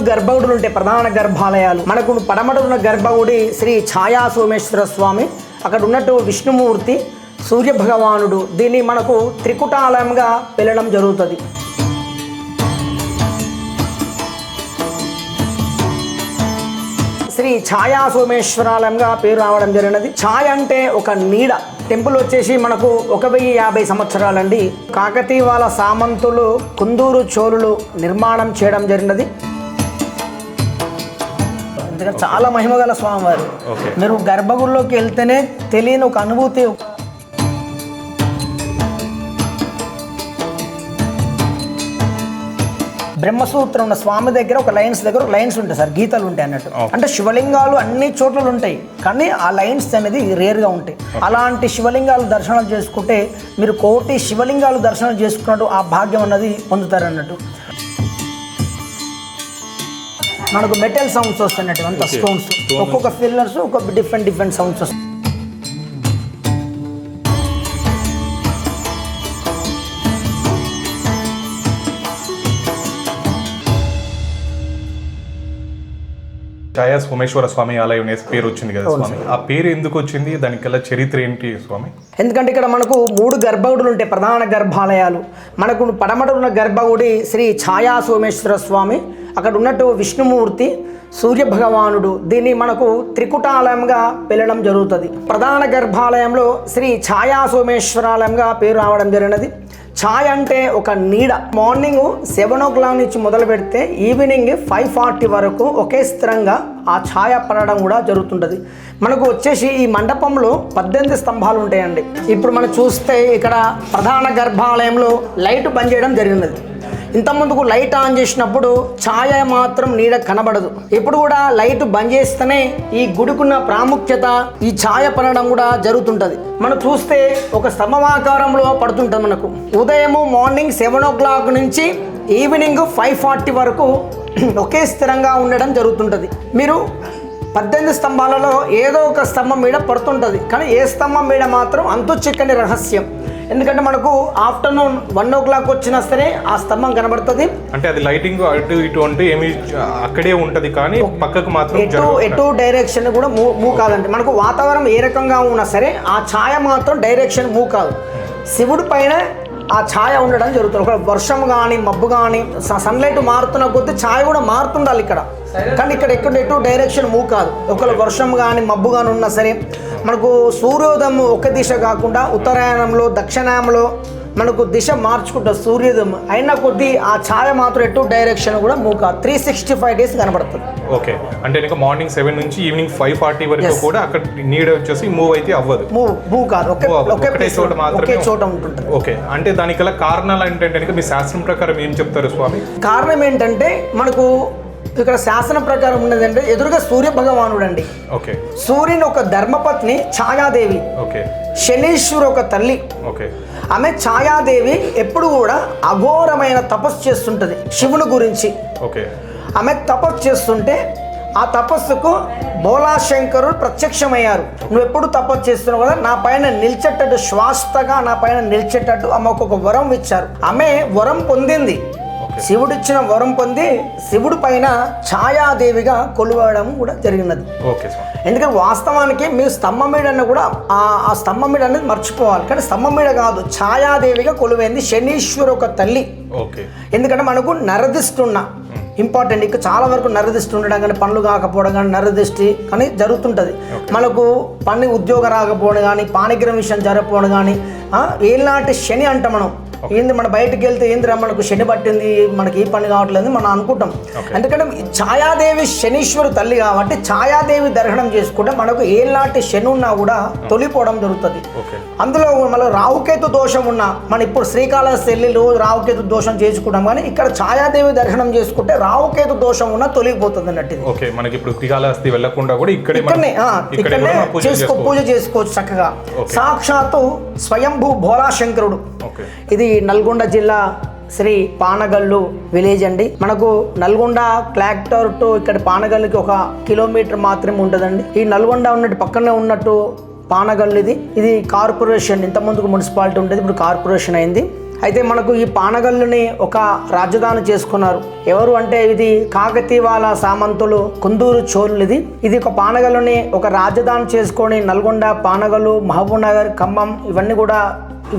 గర్భగుడులు ఉంటాయి, ప్రధాన గర్భాలయాలు. మనకు పడమట ఉన్న గర్భగుడి శ్రీ ఛాయా సోమేశ్వర స్వామి, అక్కడ ఉన్నట్టు విష్ణుమూర్తి, సూర్య భగవానుడు. దీన్ని మనకు త్రికుటాలయంగా వెళ్ళడం జరుగుతుంది. శ్రీ ఛాయా సోమేశ్వరాలయంగా పేరు రావడం జరిగినది. ఛాయ అంటే ఒక నీడ. టెంపుల్ వచ్చేసి మనకు 1050 సంవత్సరాలండి. కాకతీయుల సామంతులు, కుందూరు చోళులు నిర్మాణం చేయడం జరిగినది. ఎందుకంటే చాలా మహిమగల స్వామివారు. మీరు గర్భగుడిలోకి వెళ్తేనే తెలియని ఒక అనుభూతి. బ్రహ్మసూత్రం ఉన్న స్వామి దగ్గర ఒక లైన్స్ ఉంటాయి సార్, గీతలు ఉంటాయి అన్నట్టు. అంటే శివలింగాలు అన్ని చోట్ల ఉంటాయి, కానీ ఆ లైన్స్ అనేది రేర్గా ఉంటాయి. అలాంటి శివలింగాలు దర్శనాలు చేసుకుంటే మీరు 1,000,000 శివలింగాలు దర్శనం చేసుకున్నట్టు ఆ భాగ్యం అన్నది పొందుతారు అన్నట్టు. మనకు మెటల్ సౌండ్స్ వస్తున్నట్టు, అంత స్టోన్స్, ఒక్కొక్క ఫిల్లర్స్ ఒక్కొక్క డిఫరెంట్ సౌండ్స్ వస్తాయి. ఛాయా సోమేశ్వర స్వామి ఆలయం అనే పేరు వచ్చింది కదా స్వామి, ఆ పేరు ఎందుకు వచ్చింది, దానికల్లా చరిత్ర ఏంటి స్వామి? ఎందుకంటే ఇక్కడ మనకు 3 గర్భగుడులు ఉంటాయి, ప్రధాన గర్భాలయాలు. మనకు పడమట ఉన్న గర్భగుడి శ్రీ ఛాయా సోమేశ్వర స్వామి, అక్కడ ఉన్నట్టు విష్ణుమూర్తి, సూర్య భగవానుడు. దీన్ని మనకు త్రికుటాలయంగా వెళ్ళడం జరుగుతుంది. ప్రధాన గర్భాలయంలో శ్రీ ఛాయా సోమేశ్వరాలయంగా పేరు రావడం జరిగినది. ఛాయ్ అంటే ఒక నీడ. మార్నింగ్ 7 o'clock నుంచి మొదలు పెడితే ఈవినింగ్ 5:40 వరకు ఒకే స్థిరంగా ఆ ఛాయ పడడం కూడా జరుగుతుంటుంది. మనకు వచ్చేసి ఈ మండపంలో 18 స్తంభాలు ఉంటాయండి. ఇప్పుడు మనం చూస్తే ఇక్కడ ప్రధాన గర్భాలయంలో లైట్ బంద్ చేయడం జరిగినది. ఇంతకుముందుకు లైట్ ఆన్ చేసినప్పుడు ఛాయ మాత్రం నీడ కనబడదు. ఇప్పుడు కూడా లైట్ బంద్ చేస్తేనే ఈ గుడికున్న ప్రాముఖ్యత, ఈ ఛాయ పడడం కూడా జరుగుతుంటుంది. మనం చూస్తే ఒక స్తంభాకారంలో పడుతుంటుంది. మనకు ఉదయము మార్నింగ్ 7 o'clock నుంచి ఈవినింగ్ 5:40 వరకు ఒకే స్థిరంగా ఉండడం జరుగుతుంటుంది. మీరు 18 స్తంభాలలో ఏదో ఒక స్తంభం మీద పడుతుంటుంది, కానీ ఏ స్తంభం మీద మాత్రం అంతు చిక్కని రహస్యం. ఎందుకంటే మనకు ఆఫ్టర్నూన్ 1 o'clock వచ్చినా సరే ఆ స్తంభం కనబడుతుంది. అంటే అది లైటింగ్ అటు ఇటు అంటే ఏమి అక్కడే ఉంటది, కానీ పక్కకు మాత్రం ఎటు డైరెక్షన్ కూడా మూవ్ కాదండి. మనకు వాతావరణం ఏ రకంగా ఉన్నా సరే ఆ ఛాయ మాత్రం డైరెక్షన్ మూవ్ కాదు. శివుడి పైన ఆ ఛాయ ఉండడం జరుగుతుంది. ఒక వర్షం కానీ మబ్బు కానీ సన్లైట్ మారుతున్న కొద్దీ ఛాయ కూడా మారుతుండాలి ఇక్కడ, కానీ ఇక్కడ ఎటు డైరెక్షన్ మూవ్ కాదు. ఒకవేళ వర్షం కానీ మబ్బు కానీ ఉన్నా సరే మనకు సూర్యోదయం ఒక దిశ కాకుండా ఉత్తరాయణంలో దక్షిణాయంలో మనకు దిశ మార్చుకుంటా సూర్యోదయం అయిన కొద్దీ ఆ ఛాయ మాత్రం ఎటు డైరెక్షన్ కూడా మూవ్ కాదు. 365 days కనబడుతుంది. ఓకే, అంటే మార్నింగ్ 7 నుంచి ఈవినింగ్ 5:40 వరకు కూడా అక్కడ నీడ వచ్చేసి మూవ్ అయితే అవ్వదు, మూవ్ కాదు, ఒకే చోట మాత్రమే ఉంటుంది. ఓకే, అంటే దానికల్లా కారణాలు ఏంటంటే మీ శాస్త్రం ప్రకారం ఏం చెప్తారు స్వామి? కారణం ఏంటంటే మనకు ఇక్కడ శాసనం ప్రకారం ఉన్నదంటే ఎదురుగా సూర్య భగవానుడు అండి. ఓకే, సూర్యుని ఒక ధర్మపత్ని ఛాయాదేవి. ఓకే, శనీశ్వరు ఒక తల్లి. ఓకే, ఆమె ఛాయాదేవి ఎప్పుడు కూడా అఘోరమైన తపస్సు చేస్తుంటది శివుని గురించి. ఓకే, ఆమె తపస్సు చేస్తుంటే ఆ తపస్సుకు బోలాశంకరుడు ప్రత్యక్షమయ్యారు. నువ్వు ఎప్పుడు తపస్సు చేస్తున్నావు కదా, నా పైన నిల్చేటట్టు, శ్వాసగా నా పైన నిల్చేటట్టు ఆమెకు ఒక వరం ఇచ్చారు. ఆమె వరం పొందింది, శివుడిచ్చిన వరం పొంది శివుడి పైన ఛాయాదేవిగా కొలువడం కూడా జరిగినది. ఎందుకంటే వాస్తవానికి మీరు స్తంభం మీద కూడా ఆ స్తంభం మీద అనేది మర్చిపోవాలి, కానీ స్తంభం మీద కాదు, ఛాయాదేవిగా కొలువైంది శనీశ్వరు ఒక తల్లి. ఎందుకంటే మనకు నరదిష్టున్న ఇంపార్టెంట్, ఇంకా చాలా వరకు నరదిష్టి ఉండడం కానీ, పనులు కాకపోవడం కానీ, నరదిష్టి కానీ జరుగుతుంటుంది. మనకు పని ఉద్యోగం రాకపోవడం కానీ, పాణిగ్రహం విషయం జరగకపోవడం కానీ, ఏలాంటి శని అంట మనం ఏంది, మన బయటకు వెళ్తే ఏందిరా మనకు శని పట్టింది, మనకి ఈ పని కావట్లేదు మనం అనుకుంటాం. ఎందుకంటే ఛాయాదేవి శనీశ్వరు తల్లి కాబట్టి ఛాయాదేవి దర్శనం చేసుకుంటే మనకు ఏలాంటి శని ఉన్నా కూడా తొలిపోవడం జరుగుతుంది. అందులో మళ్ళీ రాహుకేతు దోషం ఉన్నా, మనం ఇప్పుడు శ్రీకాళహస్తి వెళ్ళి రోజు రాహుకేతు దోషం చేసుకుంటాం, కానీ ఇక్కడ ఛాయాదేవి దర్శనం చేసుకుంటే రాహుకేతు దోషం ఉన్నా తొలిగిపోతుంది అన్నట్టు. మనకి ఇప్పుడు శ్రీకాళహస్తి వెళ్ళకుండా కూడా ఇక్కడనే పూజ చేసుకోవచ్చు చక్కగా. సాక్షాత్తు స్వయంభూ భోలాశంకరుడు. ఇది నల్గొండ జిల్లా శ్రీ పానగల్లు విలేజ్ అండి. మనకు నల్గొండ క్లాక్టర్ టు ఇక్కడ పానగల్లుకి 1 kilometer మాత్రమే ఉంటుందండి. ఈ నల్గొండ ఉన్నట్టు పక్కనే ఉన్నట్టు పానగల్లు ఇది కార్పొరేషన్. ఇంతకుముందుకు మున్సిపాలిటీ ఉంటుంది, ఇప్పుడు కార్పొరేషన్ అయింది. అయితే మనకు ఈ పానగల్లుని ఒక రాజధాని చేసుకున్నారు. ఎవరు అంటే ఇది కాకతీవాల సామంతులు కుందూరు చోళులు. ఇది ఒక పానగల్లుని ఒక రాజధాని చేసుకొని నల్గొండ, పానగల్లు, మహబూబ్ నగర్, ఖమ్మం ఇవన్నీ కూడా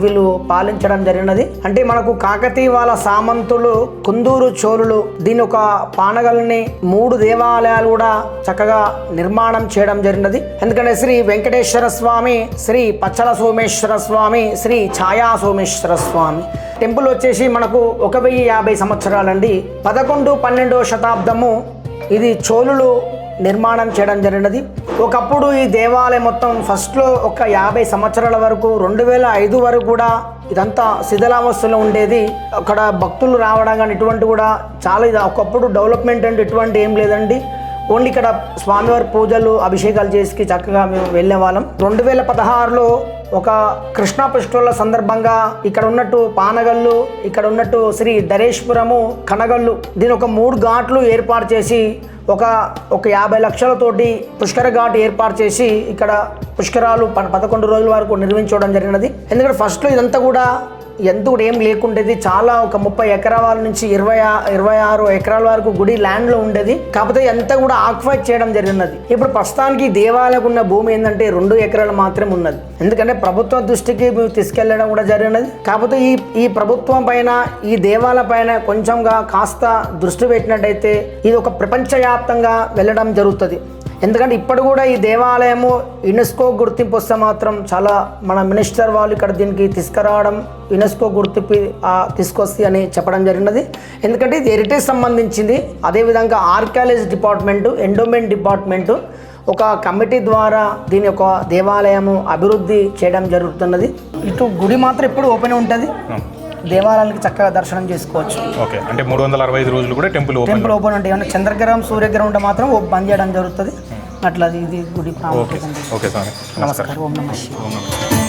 వీళ్ళు పాలించడం జరిగినది. అంటే మనకు కాకతీవాల సామంతులు కుందూరు చోళులు దీని ఒక పానగల్ని 3 దేవాలయాలు కూడా చక్కగా నిర్మాణం చేయడం జరిగినది. ఎందుకంటే శ్రీ వెంకటేశ్వర స్వామి, శ్రీ పచ్చల సోమేశ్వర స్వామి, శ్రీ ఛాయా సోమేశ్వర స్వామి టెంపుల్ వచ్చేసి మనకు 1050 సంవత్సరాలండి. 11-12వ శతాబ్దము ఇది చోళులు నిర్మాణం చేయడం జరిగినది. ఒకప్పుడు ఈ దేవాలయం మొత్తం ఫస్ట్లో ఒక 50 సంవత్సరాల వరకు 2005 వరకు కూడా ఇదంతా శిథిలావస్థలో ఉండేది. అక్కడ భక్తులు రావడం కానీ ఇటువంటి కూడా చాలా ఇది ఒకప్పుడు డెవలప్మెంట్ అంటే ఇటువంటి ఏం లేదండి. ఓన్లీ ఇక్కడ స్వామివారి పూజలు అభిషేకాలు చేసి చక్కగా మేము వెళ్ళే వాళ్ళం. 2016లో ఒక కృష్ణా పుష్కరాల సందర్భంగా ఇక్కడ ఉన్నట్టు పానగల్లు, ఇక్కడ ఉన్నట్టు శ్రీ ధరేశ్వరము, కనగల్లు దీని ఒక 3 ఘాట్లు ఏర్పాటు చేసి ఒక 50 లక్షలతోటి పుష్కర ఘాట్ ఏర్పాటు చేసి ఇక్కడ పుష్కరాలు 11 రోజుల వరకు నిర్మించడం జరిగినది. ఎందుకంటే ఫస్ట్లో ఇదంతా కూడా ఎంత కూడా ఏం లేకుండేది. చాలా ఒక 30 ఎకరాల నుంచి 26 ఎకరాల వరకు గుడి ల్యాండ్లో ఉండేది. కాకపోతే ఎంత కూడా ఆక్యుపై చేయడం జరిగినది. ఇప్పుడు ప్రస్తుతానికి దేవాలయం ఉన్న భూమి ఏంటంటే 2 ఎకరాలు మాత్రమే ఉన్నది. ఎందుకంటే ప్రభుత్వ దృష్టికి మేము తీసుకెళ్లడం కూడా జరిగినది. కాకపోతే ఈ ప్రభుత్వం పైన, ఈ దేవాలయం పైన కొంచెంగా కాస్త దృష్టి పెట్టినట్టయితే ఇది ఒక ప్రపంచవ్యాప్తంగా వెళ్ళడం జరుగుతుంది. ఎందుకంటే ఇప్పుడు కూడా ఈ దేవాలయము యునెస్కో గుర్తింపు వస్తే మాత్రం చాలా మన మినిస్టర్ వాళ్ళు ఇక్కడ దీనికి తీసుకురావడం, యునెస్కో గుర్తింపు తీసుకొస్తే అని చెప్పడం జరిగినది. ఎందుకంటే ఇది హెరిటేజ్ సంబంధించింది. అదేవిధంగా ఆర్కియాలజీ డిపార్ట్మెంటు, ఎండోమెంట్ డిపార్ట్మెంటు ఒక కమిటీ ద్వారా దీని యొక్క దేవాలయము అభివృద్ధి చేయడం జరుగుతున్నది. ఇటు గుడి మాత్రం ఎప్పుడు ఓపెన్ ఉంటుంది, దేవాలయానికి చక్కగా దర్శనం చేసుకోవచ్చు. ఓకే, అంటే 365 రోజులు కూడా టెంపుల్ ఓపెన్ ఉంటాయి. ఏమన్నా చంద్రగ్రహం, సూర్యగ్రహం ఉంటే మాత్రం బంద్ చేయడం జరుగుతుంది. అట్లా ఇది గుడి ప్రాముఖ్యత. ఓకే స్వామి, నమస్కారం. ఓం నమః శివాయ.